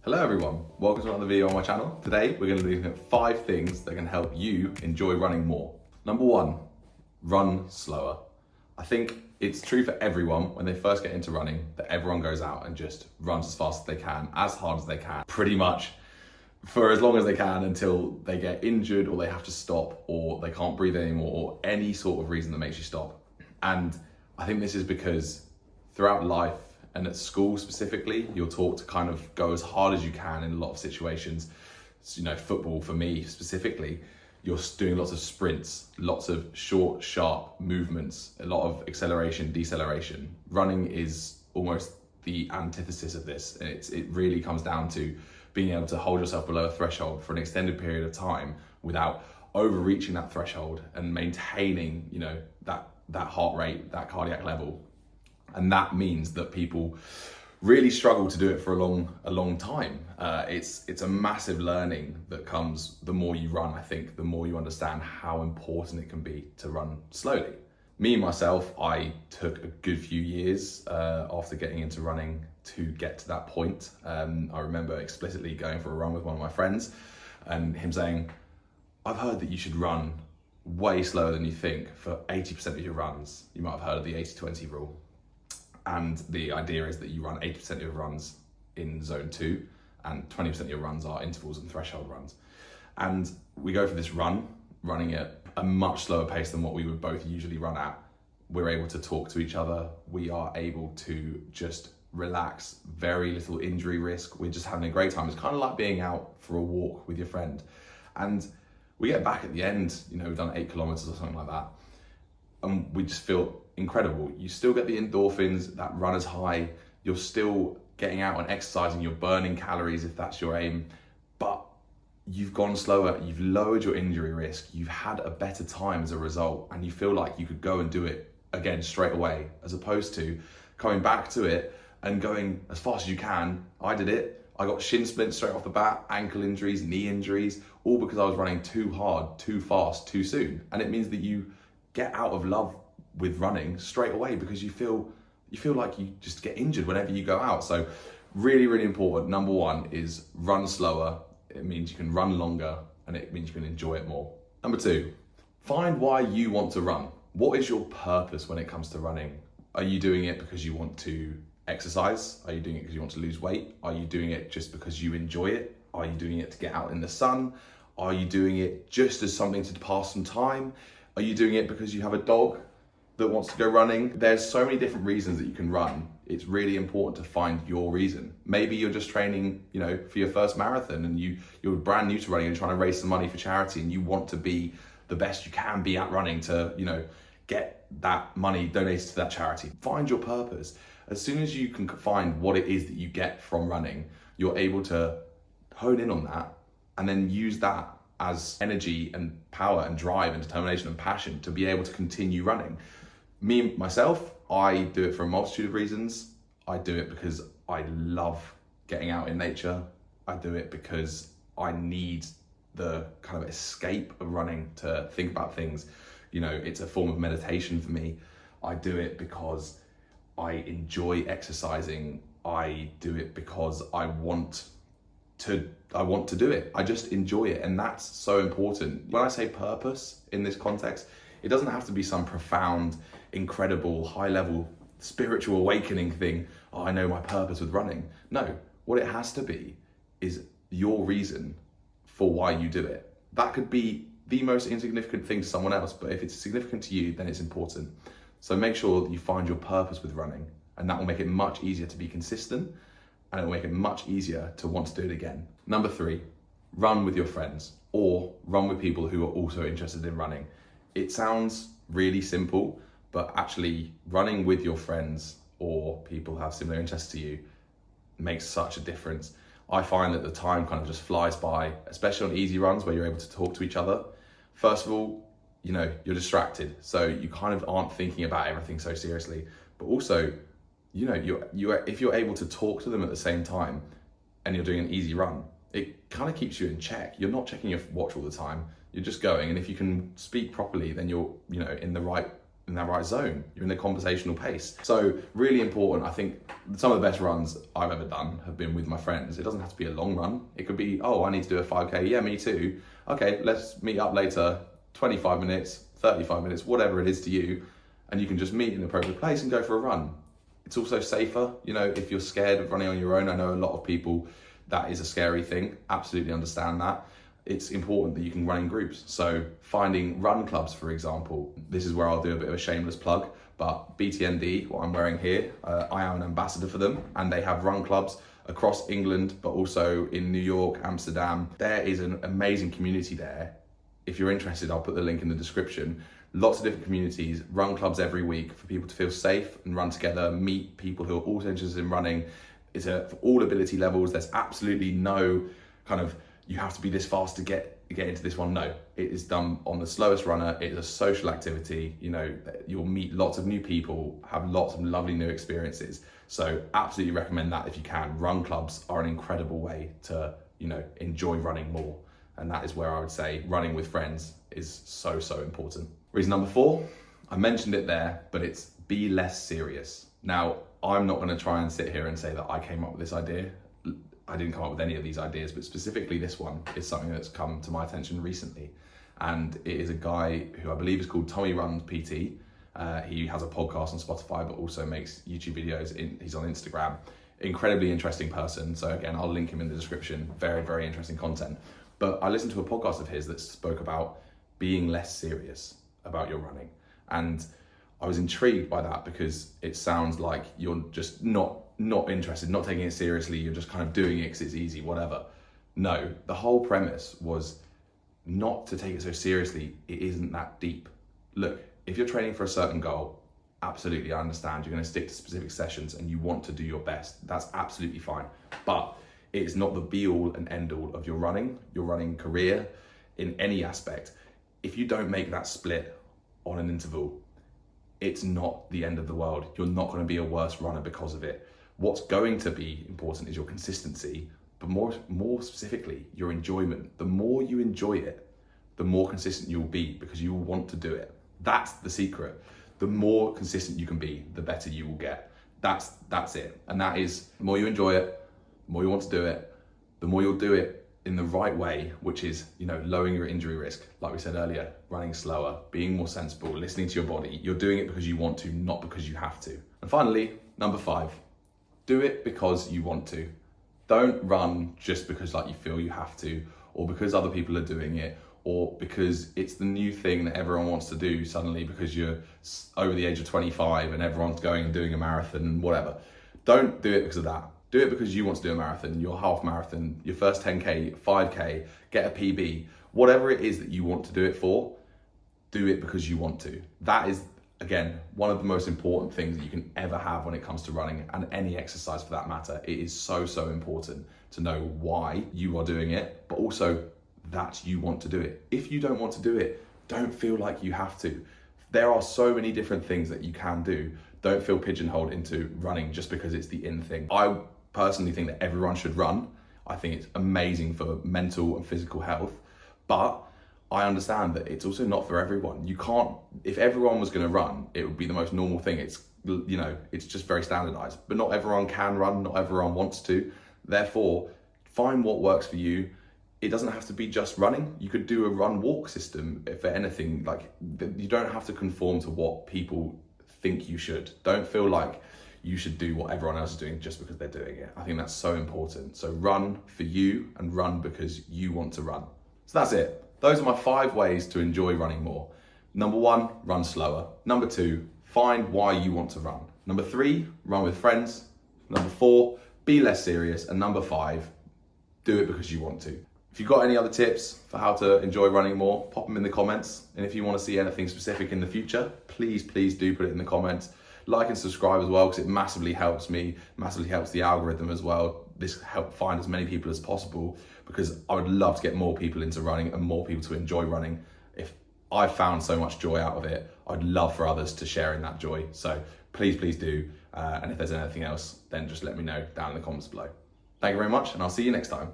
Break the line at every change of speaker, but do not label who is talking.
Hello everyone, welcome to another video on my channel. Today we're going to be looking at 5 things that can help you enjoy running more. Number 1, run slower. I think it's true for everyone when they first get into running that everyone goes out and just runs as fast as they can, as hard as they can, pretty much for as long as they can until they get injured or they have to stop or they can't breathe anymore or any sort of reason that makes you stop. And I think this is because throughout life, and at school specifically, you're taught to kind of go as hard as you can in a lot of situations. So, football for me specifically, you're doing lots of sprints, lots of short, sharp movements, a lot of acceleration, deceleration. Running is almost the antithesis of this. And it really comes down to being able to hold yourself below a threshold for an extended period of time without overreaching that threshold and maintaining, that heart rate, that cardiac level. And that means that people really struggle to do it for a long time. It's a massive learning that comes the more you run. I think the more you understand how important it can be to run slowly. Me, myself, I took a good few years after getting into running to get to that point. I remember explicitly going for a run with one of my friends and him saying, "I've heard that you should run way slower than you think for 80% of your runs." You might have heard of the 80-20 rule. And the idea is that you run 80% of your runs in zone 2 and 20% of your runs are intervals and threshold runs. And we go for this running at a much slower pace than what we would both usually run at. We're able to talk to each other. We are able to just relax, very little injury risk. We're just having a great time. It's kind of like being out for a walk with your friend. And we get back at the end, we've done 8 kilometers or something like that. And we just feel incredible. You still get the endorphins, that runner's high, you're still getting out and exercising, you're burning calories if that's your aim, but you've gone slower, you've lowered your injury risk, you've had a better time as a result, and you feel like you could go and do it again straight away, as opposed to coming back to it and going as fast as you can. I did it. I got shin splints straight off the bat, ankle injuries, knee injuries, all because I was running too hard, too fast, too soon. And it means that you get out of love with running straight away because you feel like you just get injured whenever you go out. So really, really important. Number 1 is run slower. It means you can run longer and it means you can enjoy it more. Number 2, find why you want to run. What is your purpose when it comes to running? Are you doing it because you want to exercise? Are you doing it because you want to lose weight? Are you doing it just because you enjoy it? Are you doing it to get out in the sun? Are you doing it just as something to pass some time? Are you doing it because you have a dog that wants to go running? There's so many different reasons that you can run. It's really important to find your reason. Maybe you're just training, for your first marathon and you're brand new to running and trying to raise some money for charity and you want to be the best you can be at running to, get that money donated to that charity. Find your purpose. As soon as you can find what it is that you get from running, you're able to hone in on that and then use that as energy and power and drive and determination and passion to be able to continue running. Me, myself, I do it for a multitude of reasons. I do it because I love getting out in nature. I do it because I need the kind of escape of running to think about things. It's a form of meditation for me. I do it because I enjoy exercising. I do it because I want to do it. I just enjoy it, and that's so important. When I say purpose in this context, it doesn't have to be some profound, incredible, high-level spiritual awakening thing. Oh, I know my purpose with running. No, what it has to be is your reason for why you do it. That could be the most insignificant thing to someone else, but if it's significant to you, then it's important. So make sure that you find your purpose with running, and that will make it much easier to be consistent, and it will make it much easier to want to do it again. Number 3, run with your friends or run with people who are also interested in running. It sounds really simple, but actually running with your friends or people who have similar interests to you makes such a difference. I find that the time kind of just flies by, especially on easy runs where you're able to talk to each other. First of all, you're distracted, so you kind of aren't thinking about everything so seriously, but also if you're able to talk to them at the same time and you're doing an easy run, it kind of keeps you in check. You're not checking your watch all the time. You're just going, and if you can speak properly, then you're in the right in that right zone. You're in the conversational pace. So really important. I think some of the best runs I've ever done have been with my friends. It doesn't have to be a long run. It could be, oh, I need to do a 5K. Yeah, me too. Okay, let's meet up later, 25 minutes, 35 minutes, whatever it is to you. And you can just meet in an appropriate place and go for a run. It's also safer, you know, if you're scared of running on your own. I know a lot of people, that is a scary thing. Absolutely understand that. It's important that you can run in groups. So finding run clubs, for example, this is where I'll do a bit of a shameless plug, but BTND, what I'm wearing here, I am an ambassador for them, and they have run clubs across England, but also in New York, Amsterdam. There is an amazing community there. If you're interested, I'll put the link in the description. Lots of different communities, run clubs every week for people to feel safe and run together, meet people who are also interested in running. It's for all ability levels. There's absolutely no kind of, you have to be this fast to get into this one. No, it is done on the slowest runner. It is a social activity. You know, you'll meet lots of new people, have lots of lovely new experiences. So absolutely recommend that if you can. Run clubs are an incredible way to, you know, enjoy running more. And that is where I would say running with friends is so, so important. Reason number 4, I mentioned it there, but it's be less serious. Now, I'm not going to try and sit here and say that I came up with this idea. I didn't come up with any of these ideas, but specifically this one is something that's come to my attention recently. And it is a guy who I believe is called Tommy Runs PT. He has a podcast on Spotify, but also makes YouTube videos. He's on Instagram. Incredibly interesting person. So again, I'll link him in the description. Very, very interesting content. But I listened to a podcast of his that spoke about being less serious about your running. And I was intrigued by that because it sounds like you're just not interested, not taking it seriously. You're just kind of doing it because it's easy, whatever. No, the whole premise was not to take it so seriously. It isn't that deep. Look, if you're training for a certain goal, absolutely, I understand. You're going to stick to specific sessions and you want to do your best. That's absolutely fine. But it's not the be all and end all of your running career in any aspect. If you don't make that split on an interval, it's not the end of the world. You're not going to be a worse runner because of it. What's going to be important is your consistency, but more specifically, your enjoyment. The more you enjoy it, the more consistent you'll be because you will want to do it. That's the secret. The more consistent you can be, the better you will get. That's it. And that is, the more you enjoy it, the more you want to do it, the more you'll do it in the right way, which is, you know, lowering your injury risk. Like we said earlier, running slower, being more sensible, listening to your body. You're doing it because you want to, not because you have to. And finally, number 5, do it because you want to. Don't run just because like you feel you have to, or because other people are doing it, or because it's the new thing that everyone wants to do suddenly because you're over the age of 25 and everyone's going and doing a marathon, whatever. Don't do it because of that. Do it because you want to do a marathon, your half marathon, your first 10K, 5K, get a PB, whatever it is that you want to do it for, do it because you want to. That is, again, one of the most important things that you can ever have when it comes to running and any exercise for that matter. It is so, so important to know why you are doing it, but also that you want to do it. If you don't want to do it, don't feel like you have to. There are so many different things that you can do. Don't feel pigeonholed into running just because it's the in thing. I personally think that everyone should run. I think it's amazing for mental and physical health, but I understand that it's also not for everyone. You can't, if everyone was going to run, it would be the most normal thing. It's, you know, it's just very standardized, but not everyone can run, not everyone wants to. Therefore, find what works for you. It doesn't have to be just running. You could do a run walk system for anything. Like, you don't have to conform to what people think you should. Don't feel like you should do what everyone else is doing just because they're doing it. I think that's so important. So run for you and run because you want to run. So that's it. Those are my 5 ways to enjoy running more. Number 1, run slower. Number 2, find why you want to run. Number 3, run with friends. Number 4, be less serious. And number 5, do it because you want to. If you've got any other tips for how to enjoy running more, pop them in the comments. And if you want to see anything specific in the future, please do put it in the comments. Like and subscribe as well, because it massively helps me, massively helps the algorithm as well. This helps find as many people as possible, because I would love to get more people into running and more people to enjoy running. If I found so much joy out of it, I'd love for others to share in that joy. So please do. And if there's anything else, then just let me know down in the comments below. Thank you very much, and I'll see you next time.